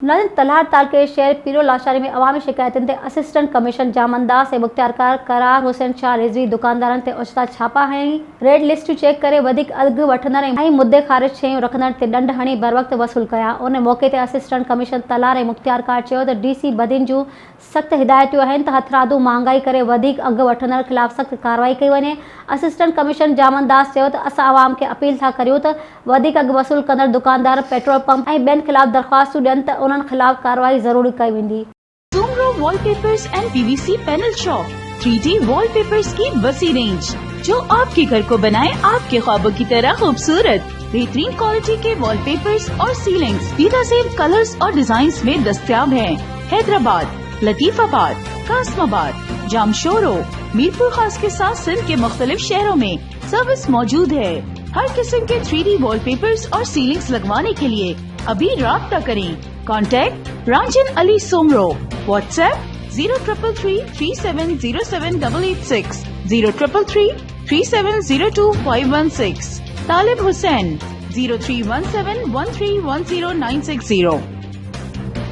नाज़रीन, तलहार तालके शहर पीरो लाशारी में अवामी शिकायतन ते असिस्टेंट कमिश्नर जामनदास ऐं मुख्तियारकार करार हुसैन शाह रिजवी दुकानदारन ते ओचिता छापा हई रेड लिस्ट चेक करे वधिक अघ वठंदड़ ऐं मुद्दे ख़ारिज शयूं रखंदड़ ते ॾंड हणी बर वक्त वसूल कया। उन मौके ते असिस्टेंट कमिश्नर तलहार ऐं मुख्तियारकार चयो त डीसी बदिन जूं सख्त हिदायतूं आहिनि त हथरादू महांगाई करे वधिक अघ वठंदड़ खिलाफ़ सख्त कार्रवाई कई वञे। असिस्टेंट कमिश्नर जामनदास चयो त असां अवाम खे अपील था करियूं त वधिक अघ वसूल कंदड़ दुकानदार पेट्रोल पंप ऐं ॿियनि खिलाफ़ दरख़्वास्तूं ॾियनि त उन्हनि खिलाफ़ कार्रवाई ज़रूरी कई वेंदी। Sumro wallpapers and PVC panel shop 3D wallpapers की वसी रेंज जो आपके घर को बनाए आपके ख्वाबों की तरह खूबसूरत। बेहतरीन क्वालिटी के वॉलपेपर्स और सीलिंग्स बेनज़ीर कलर्स और डिजाइन्स में दस्तयाब हैं। हैदराबाद, लतीफाबाद, कासमाबाद, जामशोरो, मीरपुर खास के साथ सिंध के मुख्तलिफ शहरों में सर्विस मौजूद है। हर किस्म के 3D वॉलपेपर्स और सीलिंग्स लगवाने के लिए अभी राब्ता करें। कॉन्टैक्ट रांजन अली सोमरो। व्हाट्सएप 0333370786 03333702 516। तालिब हुसैन 031713109660।